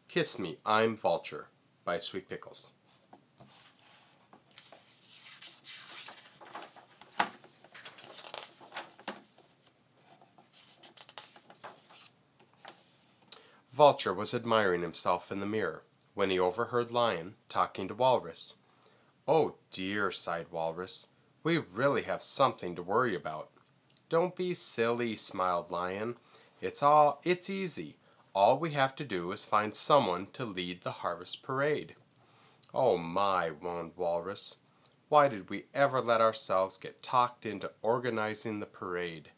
Kiss Me, I'm Vulture by Sweet Pickles. Vulture was admiring himself in the mirror when he overheard Lion talking to Walrus. "Oh dear," sighed Walrus, "we really have something to worry about." "Don't be silly," smiled Lion. It's easy. All we have to do is find someone to lead the harvest parade." "Oh my," moaned Walrus. "Why did we ever let ourselves get talked into organizing the parade?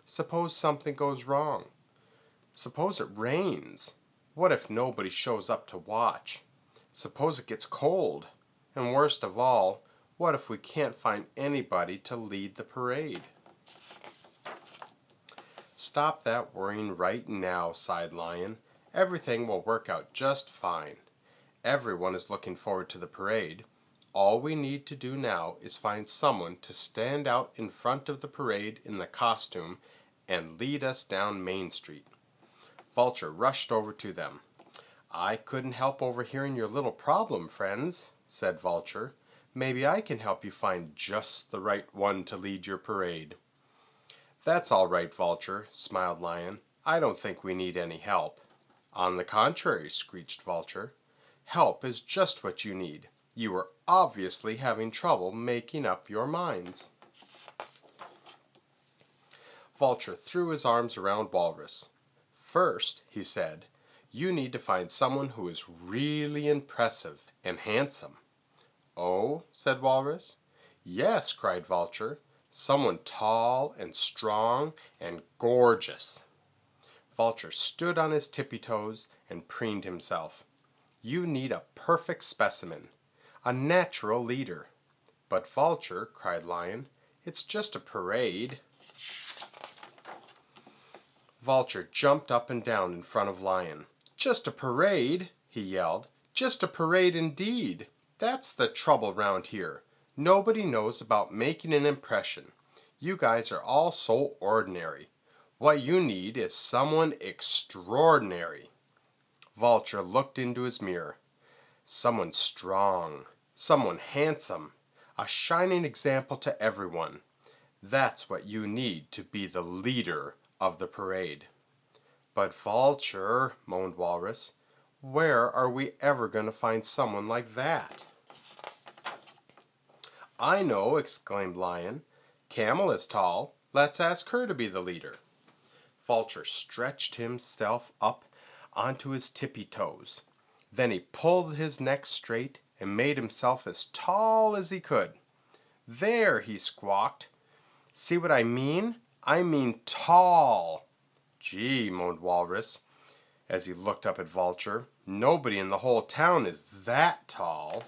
Suppose something goes wrong? Suppose it rains? What if nobody shows up to watch? Suppose it gets cold? And worst of all, what if we can't find anybody to lead the parade?" "Stop that worrying right now," sighed Lion. "Everything will work out just fine. Everyone is looking forward to the parade. All we need to do now is find someone to stand out in front of the parade in the costume and lead us down Main Street." Vulture rushed over to them. "I couldn't help overhearing your little problem, friends," said Vulture. "Maybe I can help you find just the right one to lead your parade." "That's all right, Vulture," smiled Lion. "I don't think we need any help." "On the contrary," screeched Vulture. "Help is just what you need. You are obviously having trouble making up your minds." Vulture threw his arms around Walrus. "First," he said, "you need to find someone who is really impressive and handsome." "Oh?" said Walrus. "Yes," cried Vulture. "Someone tall and strong and gorgeous." Vulture stood on his tippy toes and preened himself. "You need a perfect specimen, a natural leader." "But Vulture," cried Lion, "it's just a parade." Vulture jumped up and down in front of Lion. "Just a parade!" he yelled. "Just a parade indeed! That's the trouble round here. Nobody knows about making an impression. You guys are all so ordinary. What you need is someone extraordinary." Vulture looked into his mirror. "Someone strong, someone handsome, a shining example to everyone. That's what you need to be the leader of the parade." "But Vulture," moaned Walrus, "where are we ever going to find someone like that?" "I know," exclaimed Lion. "Camel is tall. Let's ask her to be the leader." Vulture stretched himself up onto his tippy toes. Then he pulled his neck straight and made himself as tall as he could. "There!" he squawked. "See what I mean? I mean tall." "Gee," moaned Walrus, as he looked up at Vulture. "Nobody in the whole town is that tall."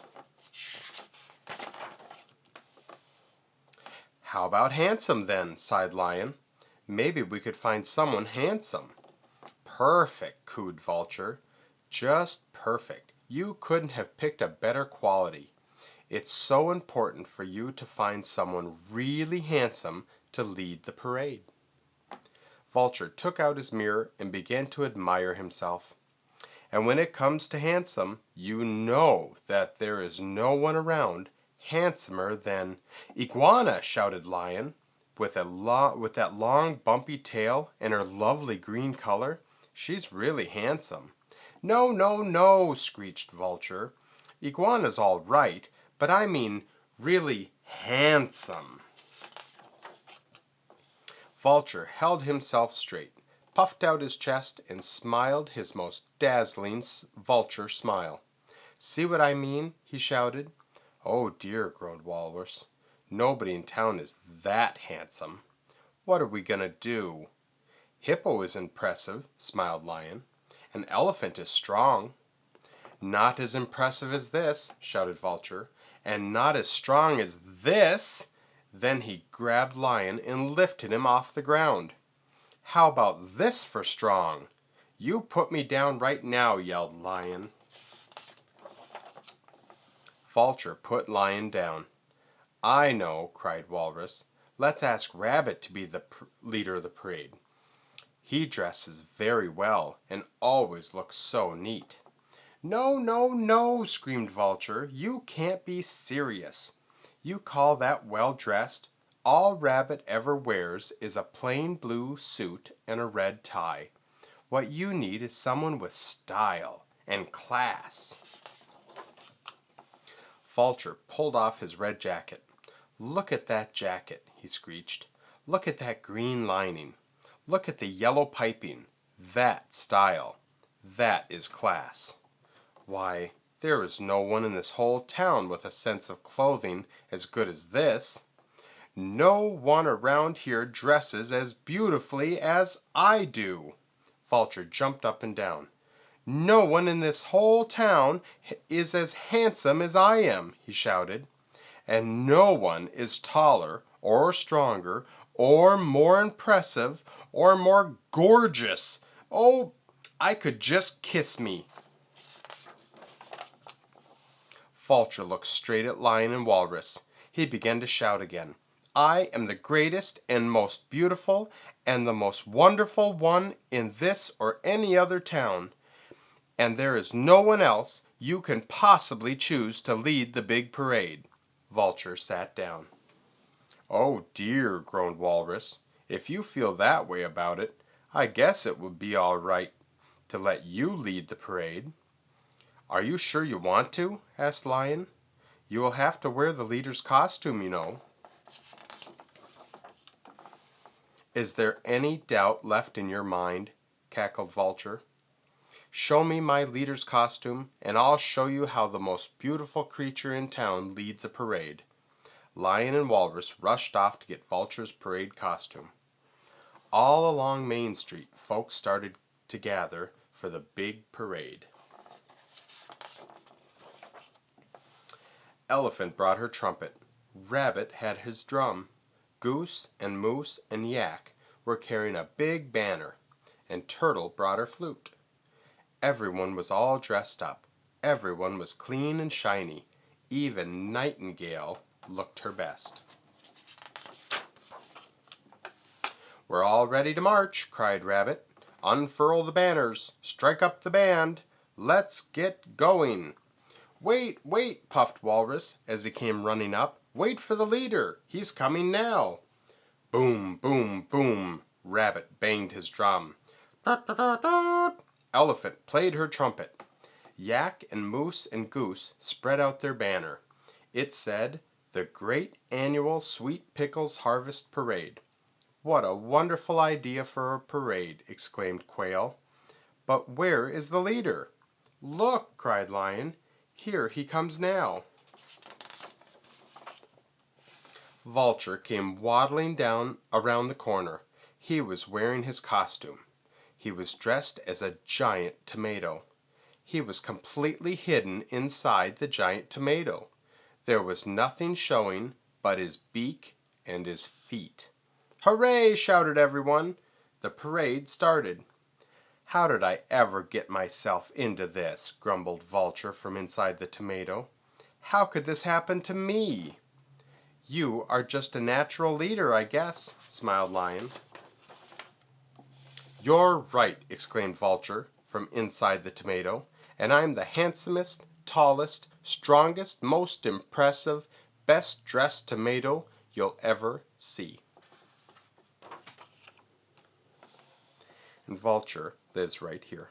"How about handsome, then?" sighed Lion. "Maybe we could find someone handsome." "Perfect!" cooed Vulture. "Just perfect. You couldn't have picked a better quality. It's so important for you to find someone really handsome to lead the parade." Vulture took out his mirror and began to admire himself. "And when it comes to handsome, you know that there is no one around handsomer than—" "Iguana!" shouted Lion. With that long bumpy tail and her lovely green color, she's really handsome." "No, no, no!" screeched Vulture. "Iguana's all right, but I mean really handsome." Vulture held himself straight, puffed out his chest, and smiled his most dazzling vulture smile. "See what I mean?" he shouted. "Oh dear," groaned Walrus. "Nobody in town is that handsome. What are we going to do?" "Hippo is impressive," smiled Lion. "An elephant is strong." "Not as impressive as this," shouted Vulture. "And not as strong as this." Then he grabbed Lion and lifted him off the ground. "How about this for strong?" "You put me down right now," yelled Lion. Vulture put Lion down. "I know," cried Walrus. "Let's ask Rabbit to be the leader of the parade. He dresses very well and always looks so neat." No, no, no, screamed Vulture. You can't be serious. You call that well dressed? All Rabbit ever wears is a plain blue suit and a red tie. What you need is someone with style and class. Vulture pulled off his red jacket. Look at that jacket, he screeched. Look at that green lining. Look at the yellow piping. That's style. That is class. Why, there is no one in this whole town with a sense of clothing as good as this. No one around here dresses as beautifully as I do. Vulture jumped up and down. No one in this whole town is as handsome as I am, he shouted. And no one is taller or stronger or more impressive or more gorgeous. Oh, I could just kiss me. Vulture looked straight at Lion and Walrus. He began to shout again. I am the greatest and most beautiful and the most wonderful one in this or any other town, and there is no one else you can possibly choose to lead the big parade. Vulture sat down. Oh dear, groaned Walrus. If you feel that way about it, I guess it would be all right to let you lead the parade. Are you sure you want to? Asked Lion. You will have to wear the leader's costume, you know. Is there any doubt left in your mind? Cackled Vulture. Show me my leader's costume, and I'll show you how the most beautiful creature in town leads a parade. Lion and Walrus rushed off to get Vulture's parade costume. All along Main Street, folks started to gather for the big parade. Elephant brought her trumpet. Rabbit had his drum. Goose and Moose and Yak were carrying a big banner, and Turtle brought her flute. Everyone was all dressed up. Everyone was clean and shiny. Even Nightingale looked her best. We're all ready to march, cried Rabbit. Unfurl the banners, strike up the band. Let's get going. Wait, wait, puffed Walrus as he came running up. Wait for the leader. He's coming now. Boom, boom, boom. Rabbit banged his drum. Tut, tut, tut, tut. Elephant played her trumpet. Yak and Moose and Goose spread out their banner. It said, "The Great Annual Sweet Pickles Harvest Parade." What a wonderful idea for a parade, exclaimed Quail. But where is the leader? Look, cried Lion. Here he comes now. Vulture came waddling down around the corner. He was wearing his costume. He was dressed as a giant tomato. He was completely hidden inside the giant tomato. There was nothing showing but his beak and his feet. Hooray! Shouted everyone. The parade started. How did I ever get myself into this? Grumbled Vulture from inside the tomato. How could this happen to me? You are just a natural leader, I guess, smiled Lion. You're right, exclaimed Vulture from inside the tomato, and I'm the handsomest, tallest, strongest, most impressive, best dressed tomato you'll ever see. And Vulture lives right here.